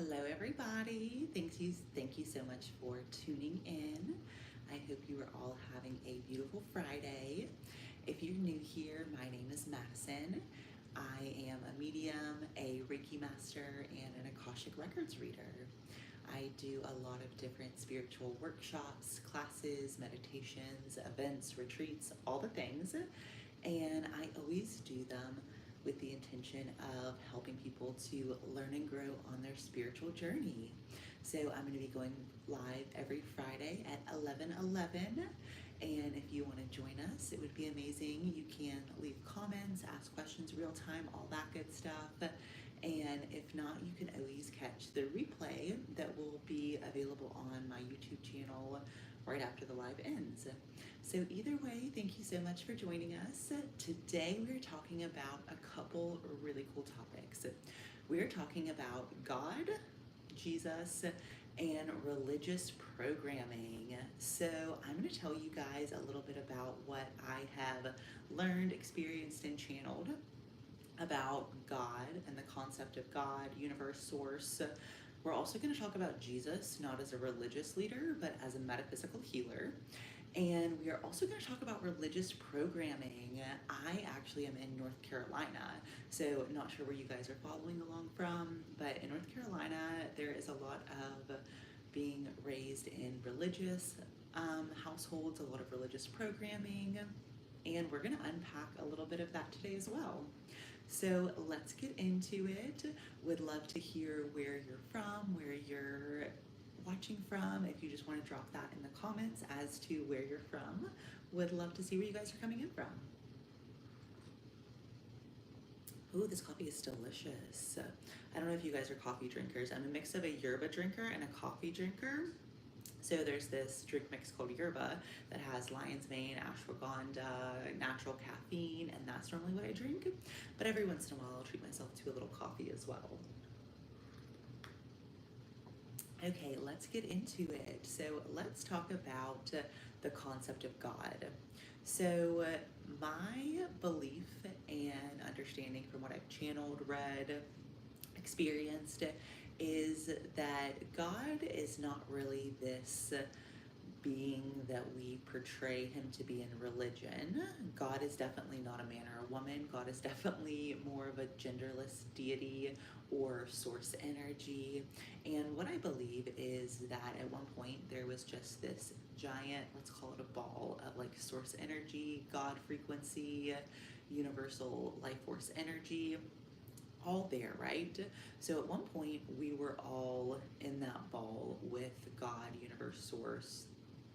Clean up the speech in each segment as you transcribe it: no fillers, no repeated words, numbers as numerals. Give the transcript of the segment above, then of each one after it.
Hello, everybody. Thank you so much for tuning in. I hope you are all having a beautiful Friday. If you're new here, my name is Madison. I am a medium, a Reiki master, and an Akashic Records reader. I do a lot of different spiritual workshops, classes, meditations, events, retreats, all the things. And I always do them with the intention of helping people to learn and grow on their spiritual journey. So I'm going to be going live every Friday at 11:11. And if you want to join us, it would be amazing. You can leave comments, ask questions real time, all that good stuff. And if not, you can always catch the replay that will be available on my YouTube channel right after the live ends. So either way, thank you so much for joining us. Today we're talking about a couple really cool topics. We're talking about God, Jesus, and religious programming. So I'm going to tell you guys a little bit about what I have learned, experienced, and channeled about God and the concept of God, universe, source. We're also going to talk about Jesus, not as a religious leader, but as a metaphysical healer. And we are also going to talk about religious programming. I actually am in North Carolina, so not sure where you guys are following along from, but in North Carolina, there is a lot of being raised in religious households, a lot of religious programming, and we're going to unpack a little bit of that today as well. So let's get into it. Would love to hear where you're from, where you're watching from. If you just want to drop that in the comments as to where you're from, would love to see where you guys are coming in from. Ooh, this coffee is delicious. I don't know if you guys are coffee drinkers. I'm a mix of a yerba drinker and a coffee drinker. So there's this drink mix called yerba that has lion's mane, ashwagandha, natural caffeine, and that's normally what I drink. But every once in a while, I'll treat myself to a little coffee as well. Okay, let's get into it. So let's talk about the concept of God. So my belief and understanding from what I've channeled, read, experienced is that God is not really this being that we portray him to be in religion. God is definitely not a man or a woman. God is definitely more of a genderless deity or source energy. And what I believe is that at one point there was just this giant, let's call it a ball of like source energy, God frequency, universal life force energy, all there, right? So at one point we were all in that ball with God, universe, source.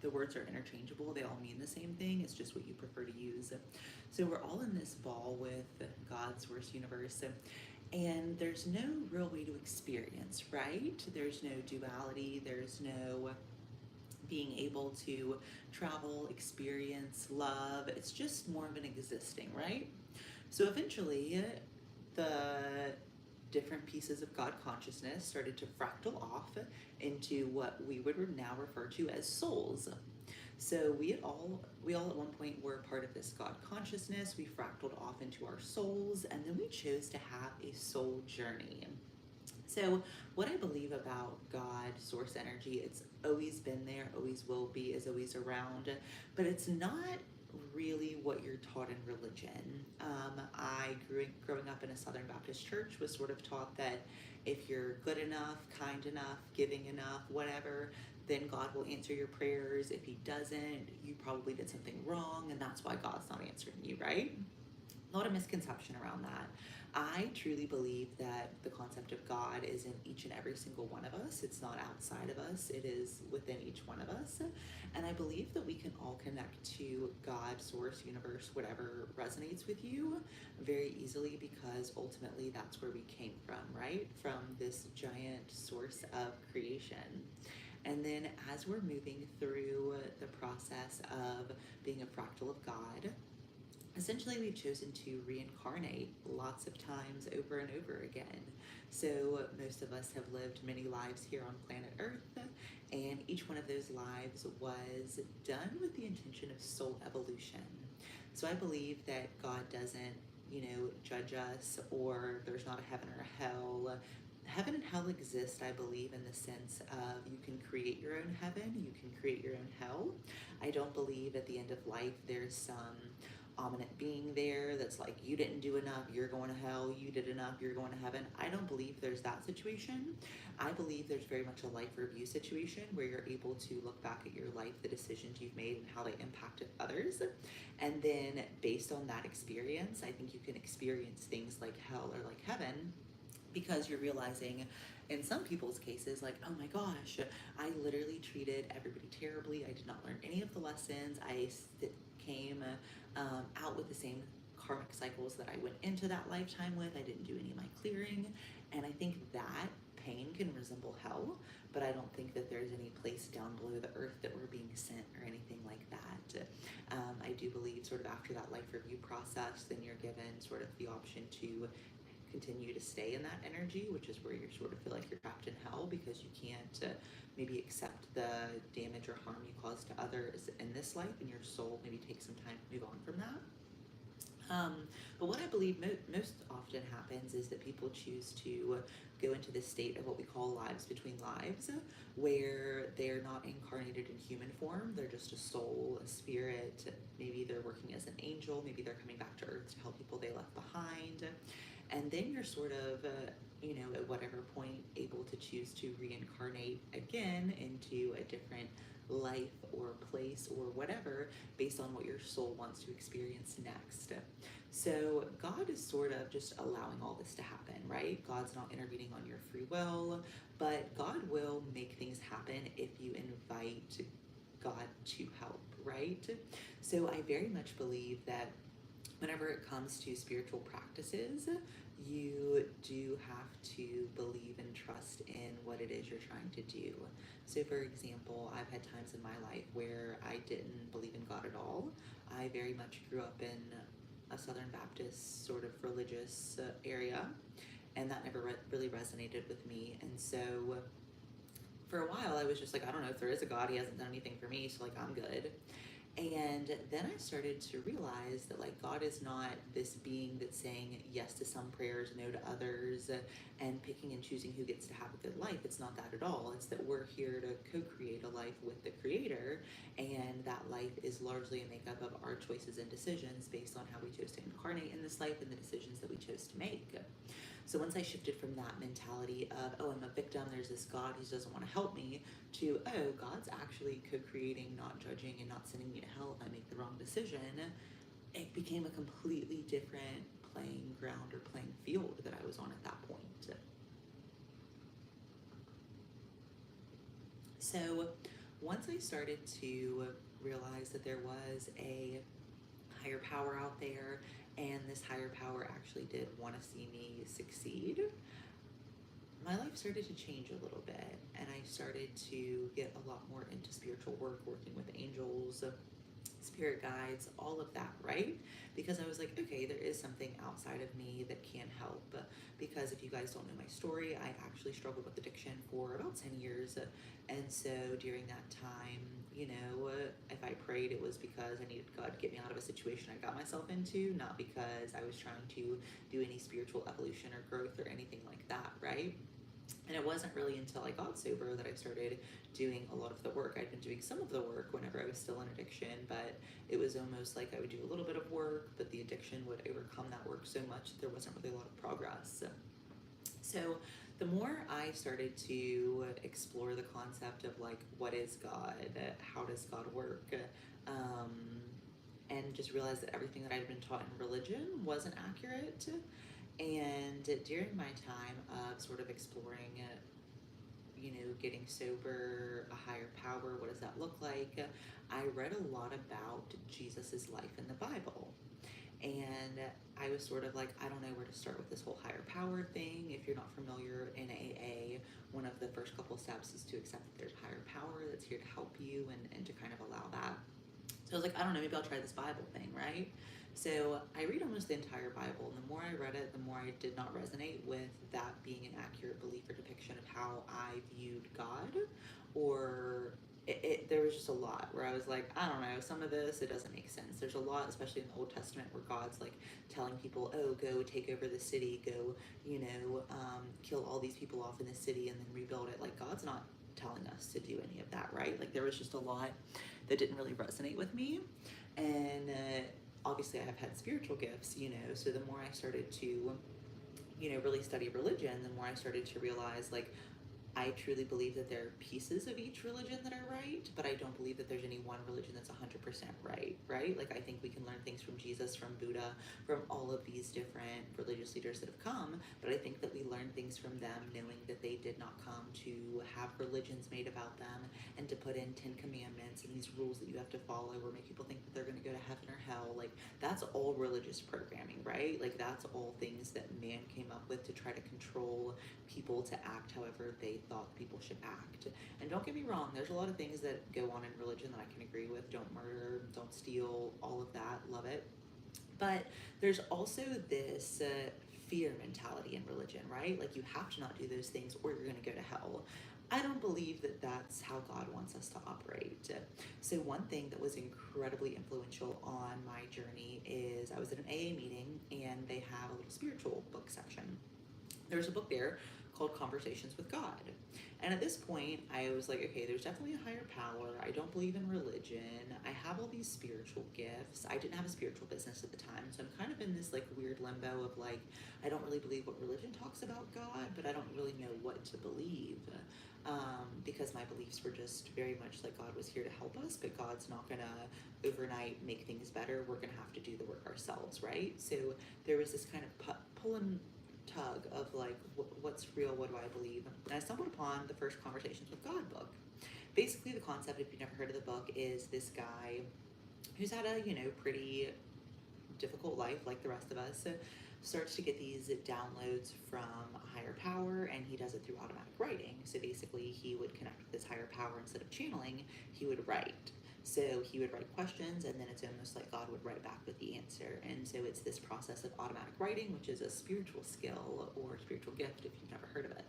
The words are interchangeable, they all mean the same thing, it's just what you prefer to use. So we're all in this ball with God, source, universe, and there's no real way to experience, right? There's no duality, there's no being able to travel, experience, love. It's just more of an existing, right? So eventually, the different pieces of God consciousness started to fractal off into what we would now refer to as souls. So we all at one point were part of this God consciousness. We fractaled off into our souls, and then we chose to have a soul journey. So what I believe about God, source energy, it's always been there, always will be, is always around, but it's not really what you're taught in religion. Growing up in a Southern Baptist church, was sort of taught that if you're good enough, kind enough, giving enough, whatever, then God will answer your prayers. If he doesn't, you probably did something wrong, and that's why God's not answering you, right? A lot of misconception around that. I truly believe that the concept of God is in each and every single one of us. It's not outside of us, it is within each one of us. And I believe that we can all connect to God, source, universe, whatever resonates with you very easily, because ultimately that's where we came from, right? From this giant source of creation. And then as we're moving through the process of being a fractal of God, essentially we've chosen to reincarnate lots of times over and over again. So most of us have lived many lives here on planet Earth, and each one of those lives was done with the intention of soul evolution. So I believe that God doesn't, judge us, or there's not a heaven or a hell. heaven and hell exist, I believe, in the sense of you can create your own heaven, you can create your own hell. I don't believe at the end of life there's some ominous being there that's like, you didn't do enough, you're going to hell, you did enough, you're going to heaven. I don't believe there's that situation. I believe there's very much a life review situation where you're able to look back at your life, the decisions you've made, and how they impacted others. And then based on that experience, I think you can experience things like hell or like heaven, because you're realizing in some people's cases, like, oh my gosh, I literally treated everybody terribly. I did not learn any of the lessons. I came out with the same karmic cycles that I went into that lifetime with. I didn't do any of my clearing. And I think that pain can resemble hell, but I don't think that there's any place down below the earth that we're being sent or anything like that. I do believe sort of after that life review process, then you're given sort of the option to continue to stay in that energy, which is where you sort of feel like you're trapped in hell because you can't maybe accept the damage or harm you caused to others in this life, and your soul maybe takes some time to move on from that. But what I believe most often happens is that people choose to go into this state of what we call lives between lives, where they're not incarnated in human form. They're just a soul, a spirit. Maybe they're working as an angel. Maybe they're coming back to earth to help people they left behind. And then you're sort of, at whatever point, able to choose to reincarnate again into a different life or place or whatever, based on what your soul wants to experience next. So God is sort of just allowing all this to happen, right? God's not intervening on your free will, but God will make things happen if you invite God to help, right? So I very much believe that whenever it comes to spiritual practices, you do have to believe and trust in what it is you're trying to do. So, for example, I've had times in my life where I didn't believe in God at all. I very much grew up in a Southern Baptist sort of religious area, and that never really resonated with me. And so, for a while, I was just like, I don't know if there is a God. He hasn't done anything for me, so like I'm good. And then I started to realize that like God is not this being that's saying yes to some prayers, no to others, and picking and choosing who gets to have a good life. It's not that at all. It's that we're here to co-create a life with the Creator, and that life is largely a makeup of our choices and decisions based on how we chose to incarnate in this life and the decisions that we chose to make. So once I shifted from that mentality of, oh, I'm a victim, there's this God who doesn't want to help me, to, oh, God's actually co-creating, not judging, and not sending me to hell if I make the wrong decision, it became a completely different playing ground or playing field that I was on at that point. So once I started to realize that there was a higher power out there, and this higher power actually did want to see me succeed, my life started to change a little bit, and I started to get a lot more into spiritual work, working with angels, spirit guides, all of that, right? Because I was like, okay, there is something outside of me that can help. Because if you guys don't know my story, I actually struggled with addiction for about 10 years. And so during that time, if I prayed, it was because I needed God to get me out of a situation I got myself into, not because I was trying to do any spiritual evolution or growth or anything like that, right? And it wasn't really until I got sober that I started doing a lot of the work. I'd been doing some of the work whenever I was still in addiction, but it was almost like I would do a little bit of work, but the addiction would overcome that work so much that there wasn't really a lot of progress. So the more I started to explore the concept of like, what is God? How does God work? And just realized that everything that I'd been taught in religion wasn't accurate. And during my time of sort of exploring, getting sober, a higher power, what does that look like? I read a lot about Jesus's life in the Bible. And I was sort of like, I don't know where to start with this whole higher power thing. If you're not familiar, in AA, one of the first couple steps is to accept that there's a higher power that's here to help you and to kind of allow that. So I was like, I don't know, maybe I'll try this Bible thing, right? So I read almost the entire Bible, and the more I read it, the more I did not resonate with that being an accurate belief or depiction of how I viewed God, or there was just a lot where I was like, I don't know, some of this, it doesn't make sense. There's a lot, especially in the Old Testament, where God's like telling people, oh, go take over the city, go, kill all these people off in the city and then rebuild it. Like, God's not telling us to do any of that, right? Like, there was just a lot that didn't really resonate with me. And obviously, I have had spiritual gifts, so the more I started to, really study religion, the more I started to realize, like, I truly believe that there are pieces of each religion that are right, but I don't believe that there's any one religion that's 100% right? Like, I think we can learn things from Jesus, from Buddha, from all of these different religious leaders that have come, but I think that we learn things from them knowing that they did not come to have religions made about them and to put in 10 commandments and these rules that you have to follow or make people think that they're going to go to heaven or hell. Like, that's all religious programming, right? Like, that's all things that man came up with to try to control people to act however they thought people should act. And don't get me wrong, there's a lot of things that go on in religion that I can agree with. Don't murder, don't steal, all of that, love it. But there's also this fear mentality in religion, right? Like, you have to not do those things or you're going to go to hell. I don't believe that that's how God wants us to operate. So one thing that was incredibly influential on my journey is I was at an AA meeting and they have a little spiritual book section. There's a book there called Conversations with God. And at this point, I was like, okay, there's definitely a higher power. I don't believe in religion. I have all these spiritual gifts. I didn't have a spiritual business at the time. So I'm kind of in this like weird limbo of like, I don't really believe what religion talks about God, but I don't really know what to believe. Because my beliefs were just very much like God was here to help us, but God's not gonna overnight make things better. We're gonna have to do the work ourselves, right? So there was this kind of pull and tug of like, what's real, what do I believe? And I stumbled upon the first Conversations with God book. Basically, the concept, if you've never heard of the book, is this guy who's had a, pretty difficult life like the rest of us, starts to get these downloads from a higher power, and he does it through automatic writing. So basically, he would connect with this higher power. Instead of channeling, he would write. So he would write questions, and then it's almost like God would write back with the answer. And so it's this process of automatic writing, which is a spiritual skill or spiritual gift if you've never heard of it.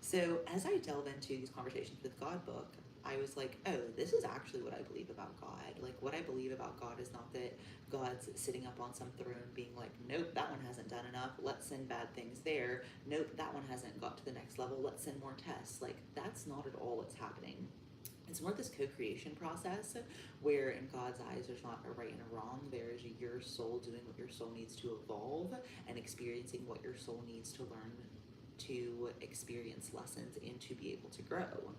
So as I delve into these Conversations with God book, I was like, oh, this is actually what I believe about God. Like, what I believe about God is not that God's sitting up on some throne being like, nope, that one hasn't done enough. Let's send bad things there. Nope, that one hasn't got to the next level. Let's send more tests. Like, that's not at all what's happening. It's more this co-creation process where in God's eyes there's not a right and a wrong. There's your soul doing what your soul needs to evolve and experiencing what your soul needs to learn to experience lessons and to be able to grow.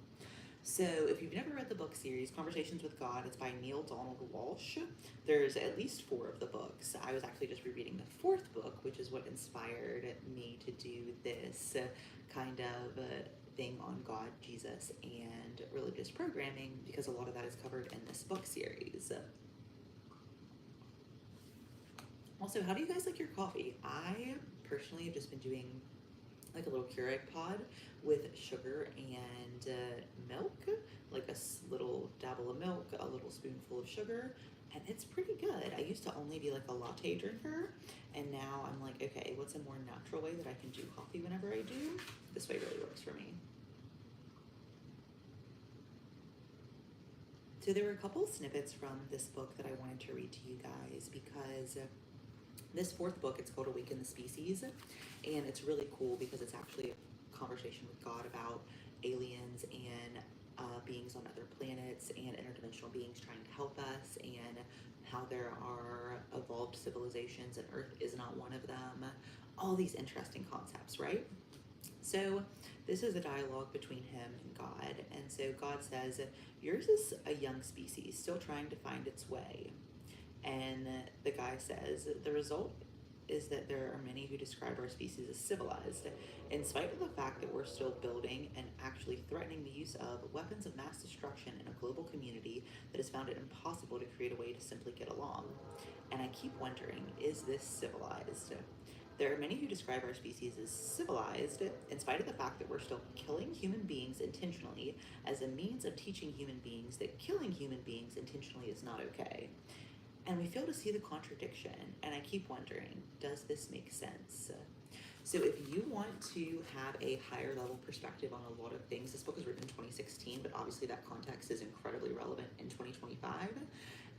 So if you've never read the book series, Conversations with God, it's by Neil Donald Walsh. There's at least 4 of the books. I was actually just rereading the 4th book, which is what inspired me to do this kind of thing on God, Jesus, and religious programming, because a lot of that is covered in this book series. Also, how do you guys like your coffee? I personally have just been doing like a little Keurig pod with sugar and milk, like a little dabble of milk, a little spoonful of sugar, and it's pretty good. I used to only be like a latte drinker, and now I'm like, okay, what's a more natural way that I can do coffee whenever I do? This way really works for me. So there were a couple of snippets from this book that I wanted to read to you guys because this 4th book, it's called Awaken the Species, and it's really cool because it's actually a conversation with God about aliens and beings on other planets and interdimensional beings trying to help us, and how there are evolved civilizations and Earth is not one of them. All these interesting concepts, right? So this is a dialogue between him and God, and so God says, yours is a young species still trying to find its way. And the guy says, the result is that there are many who describe our species as civilized, in spite of the fact that we're still building and actually threatening the use of weapons of mass destruction in a global community that has found it impossible to create a way to simply get along. And I keep wondering, is this civilized? There are many who describe our species as civilized, in spite of the fact that we're still killing human beings intentionally as a means of teaching human beings that killing human beings intentionally is not okay. And we fail to see the contradiction, and I keep wondering, does this make sense? So if you want to have a higher level perspective on a lot of things, this book was written in 2016, but obviously that context is incredibly relevant in 2025.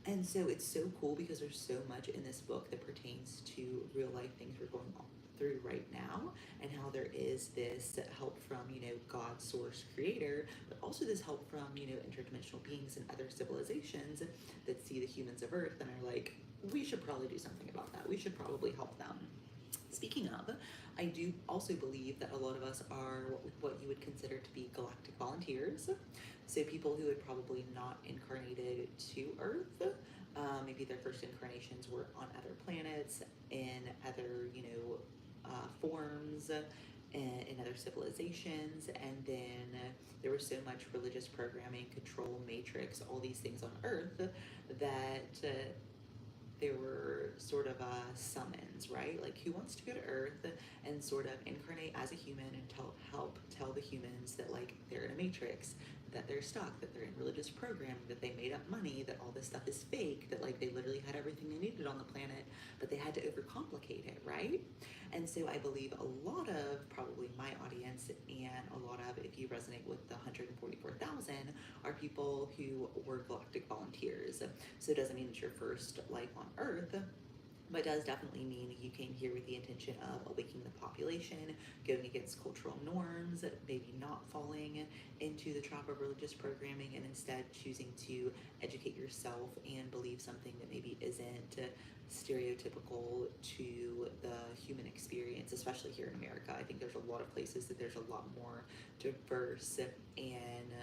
And so it's so cool because there's so much in this book that pertains to real life things we're going on through right now, and how there is this help from, God, source, creator, but also this help from, interdimensional beings and other civilizations that see the humans of Earth and are like, we should probably do something about that. We should probably help them. Speaking of, I do also believe that a lot of us are what you would consider to be galactic volunteers. So people who had probably not incarnated to Earth. Maybe their first incarnations were on other planets, in other, forms, in other civilizations, and then there was so much religious programming, control, matrix, all these things on Earth that there were sort of summons, right? Like, who wants to go to Earth and sort of incarnate as a human and help tell the humans that, like, they're in a matrix, that they're stuck, that they're in religious programming, that they made up money, that all this stuff is fake, that, like, they literally had everything they needed on the planet, but they had to overcomplicate it, right? And so I believe a lot of probably my audience, and a lot of, if you resonate with the 144,000, are people who were galactic volunteers. So it doesn't mean it's your first life on Earth, but does definitely mean you came here with the intention of awakening the population, going against cultural norms, maybe not falling into the trap of religious programming, and instead choosing to educate yourself and believe something that maybe isn't stereotypical to the human experience, especially here in America. I think there's a lot of places that there's a lot more diverse and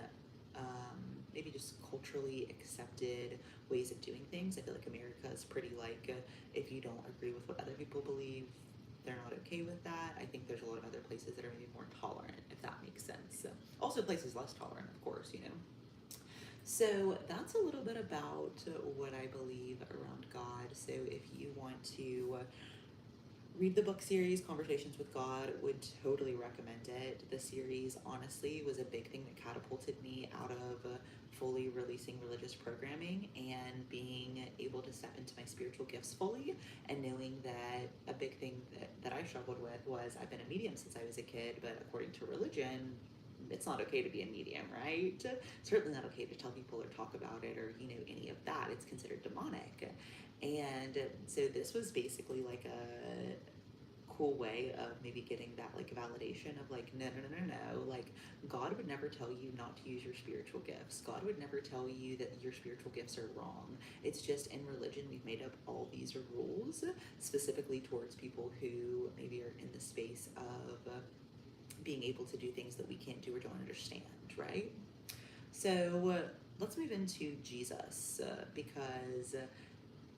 maybe just culturally accepted ways of doing things. I feel like America is pretty like, if you don't agree with what other people believe, they're not okay with that. I think there's a lot of other places that are maybe more tolerant, if that makes sense. Also places less tolerant, of course, So that's a little bit about what I believe around God. So if you want to read the book series, Conversations with God, would totally recommend it. The series, honestly, was a big thing that catapulted me out of fully releasing religious programming and being able to step into my spiritual gifts fully, and knowing that a big thing that I struggled with was, I've been a medium since I was a kid, but according to religion, it's not okay to be a medium, right? Certainly not okay to tell people or talk about it or, any of that. It's considered demonic. And so this was basically like a cool way of maybe getting that, like, validation of, like, no, like, God would never tell you not to use your spiritual gifts. God would never tell you that your spiritual gifts are wrong. It's just in religion we've made up all these rules specifically towards people who maybe are in the space of being able to do things that we can't do or don't understand, right? So let's move into Jesus, because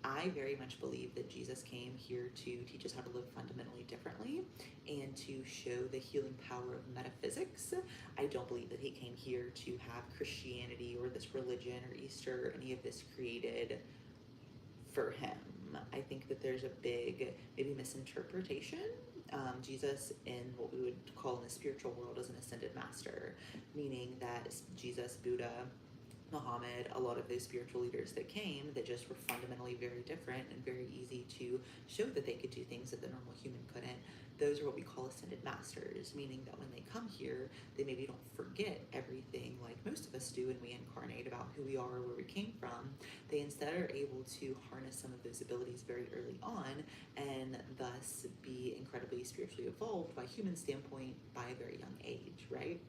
I very much believe that Jesus came here to teach us how to live fundamentally differently and to show the healing power of metaphysics. I don't believe that he came here to have Christianity or this religion or Easter or any of this created for him. I think that there's a big, maybe, misinterpretation. Jesus, in what we would call in the spiritual world, is an ascended master, meaning that Jesus, Buddha, Muhammad, a lot of those spiritual leaders that came, that just were fundamentally very different and very easy to show that they could do things that the normal human couldn't. Those are what we call ascended masters, meaning that when they come here, they maybe don't forget everything like most of us do when we incarnate about who we are, where we came from. They instead are able to harness some of those abilities very early on, and thus be incredibly spiritually evolved by human standpoint by a very young age, right?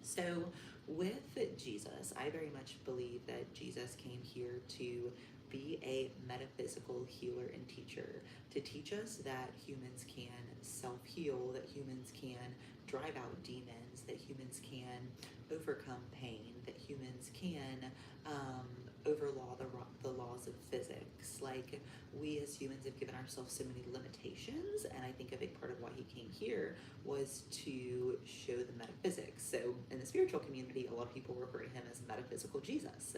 So with Jesus, I very much believe that Jesus came here to be a metaphysical healer and teacher, to teach us that humans can self-heal, that humans can drive out demons, that humans can overcome pain, that humans can overlaw the laws of physics. Like, we as humans have given ourselves so many limitations, and I think a big part of why he came here was to show the metaphysics. So in the spiritual community, a lot of people refer to him as metaphysical Jesus,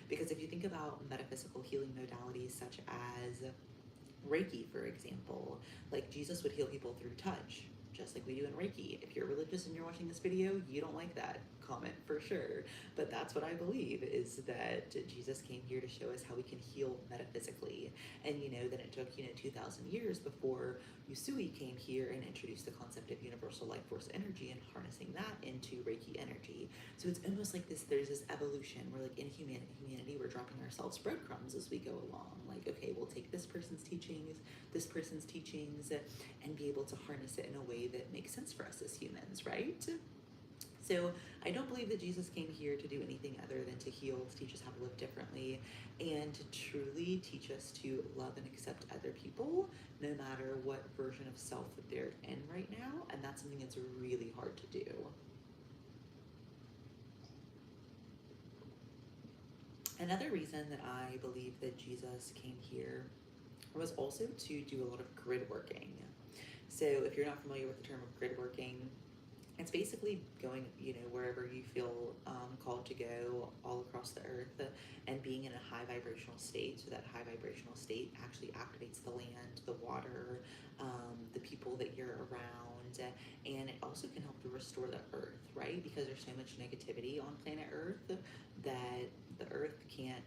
because if you think about metaphysical healing modalities such as Reiki, for example, like, Jesus would heal people through touch, just like we do in Reiki. If you're religious and you're watching this video, you don't like that comment for sure. But that's what I believe, is that Jesus came here to show us how we can heal metaphysically. And then it took 2,000 years before Usui came here and introduced the concept of universal life force energy and harnessing that into Reiki energy. So it's almost like there's this evolution where, like, in humanity, we're dropping ourselves breadcrumbs as we go along. Like, okay, we'll take this person's teachings, and be able to harness it in a way that makes sense for us as humans, right? So I don't believe that Jesus came here to do anything other than to heal, to teach us how to live differently, and to truly teach us to love and accept other people, no matter what version of self that they're in right now. And that's something that's really hard to do. Another reason that I believe that Jesus came here was also to do a lot of grid working. So if you're not familiar with the term of grid working, it's basically going, wherever you feel called to go all across the earth, and being in a high vibrational state. So that high vibrational state actually activates the land, the water, the people that you're around, and it also can help to restore the earth, right? Because there's so much negativity on planet Earth that the earth can't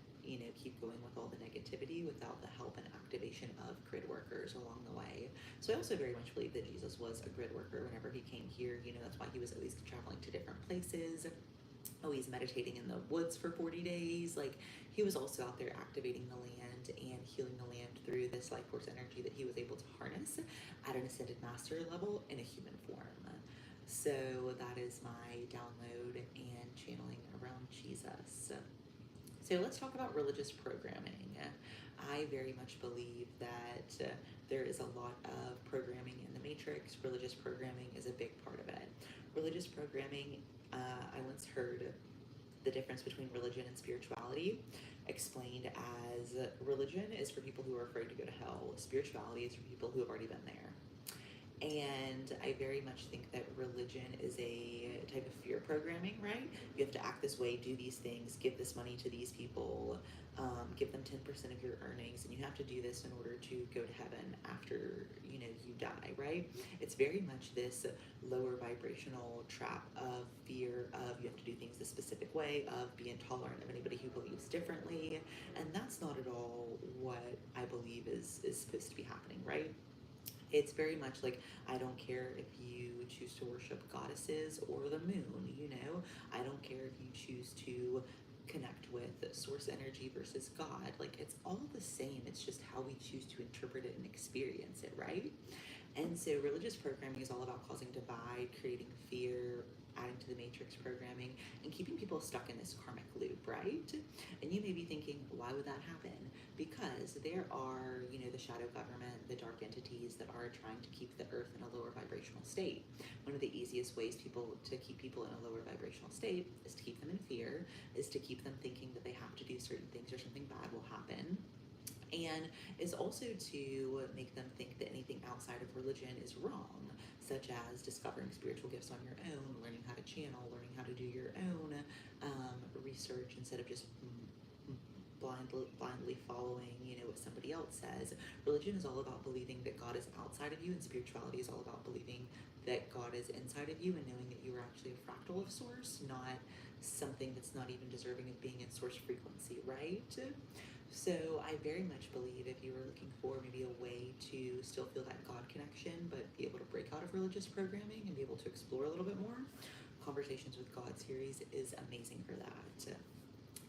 keep going with all the negativity without the help and activation of grid workers along the way. So I also very much believe that Jesus was a grid worker whenever he came here. That's why he was always traveling to different places, always meditating in the woods for 40 days. Like, he was also out there activating the land and healing the land through this life force energy that he was able to harness at an ascended master level in a human form. So that is my download and channeling around Jesus. So let's talk about religious programming. I very much believe that there is a lot of programming in the matrix. Religious programming is a big part of it. Religious programming, I once heard the difference between religion and spirituality explained as religion is for people who are afraid to go to hell. Spirituality is for people who have already been there. And I very much think that religion is a type of fear programming, right? You have to act this way, do these things, give this money to these people, give them 10% of your earnings, and you have to do this in order to go to heaven after you die, right? It's very much this lower vibrational trap of fear of you have to do things the specific way, of be intolerant of anybody who believes differently, and that's not at all what I believe is supposed to be happening, right? It's very much like, I don't care if you choose to worship goddesses or the moon, I don't care if you choose to connect with source energy versus God. Like, it's all the same. It's just how we choose to interpret it and experience it, right? And so religious programming is all about causing divide, creating fear, adding to the matrix programming, and keeping people stuck in this karmic loop, right? And you may be thinking, why would that happen? Because there are, the shadow government, the dark entities that are trying to keep the earth in a lower vibrational state. One of the easiest ways to keep people in a lower vibrational state is to keep them in fear, is to keep them thinking that they have to do certain things or something bad will happen. And is also to make them think that anything outside of religion is wrong, such as discovering spiritual gifts on your own, learning how to channel, learning how to do your own research instead of just blindly following, what somebody else says. Religion is all about believing that God is outside of you, and spirituality is all about believing that God is inside of you and knowing that you are actually a fractal of source, not something that's not even deserving of being in source frequency, right? So I very much believe if you were looking for maybe a way to still feel that God connection, but be able to break out of religious programming and be able to explore a little bit more, Conversations with God series is amazing for that.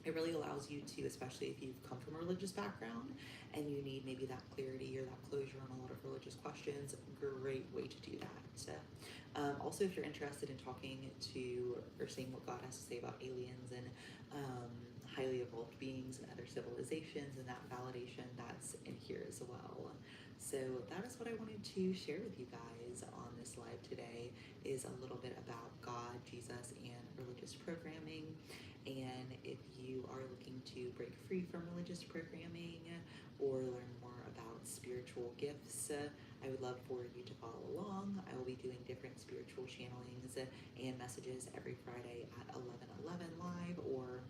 It really allows you to, especially if you've come from a religious background and you need maybe that clarity or that closure on a lot of religious questions, great way to do that. Also, if you're interested in talking to or seeing what God has to say about aliens and highly evolved beings and other civilizations and that validation, that's in here as well. So that is what I wanted to share with you guys on this live today, is a little bit about God, Jesus, and religious programming. And if you are looking to break free from religious programming or learn more about spiritual gifts, I would love for you to follow along. I will be doing different spiritual channelings and messages every Friday at 11:11 live, or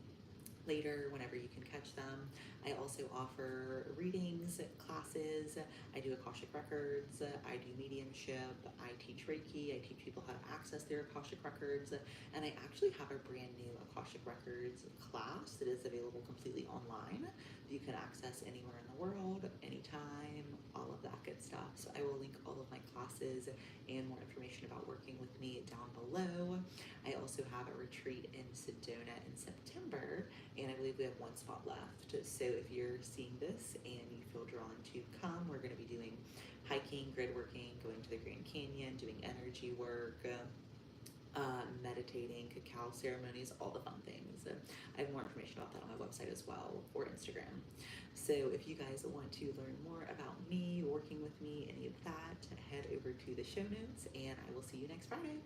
later whenever you can catch them. I also offer readings, classes, I do Akashic Records, I do mediumship, I teach Reiki, I teach people how to access their Akashic Records, and I actually have a brand new Akashic Records class that is available completely online that you can access anywhere in the world. anytime, all of that good stuff. So I will link all of my classes and more information about working with me down below. I also have a retreat in Sedona in September, and I believe we have one spot left. So if you're seeing this and you feel drawn to come, we're going to be doing hiking, grid working, going to the Grand Canyon, doing energy work, meditating, cacao ceremonies, all the fun things. I have more information about that on my website as well, or Instagram. So if you guys want to learn more about me, working with me, any of that, head over to the show notes, and I will see you next Friday.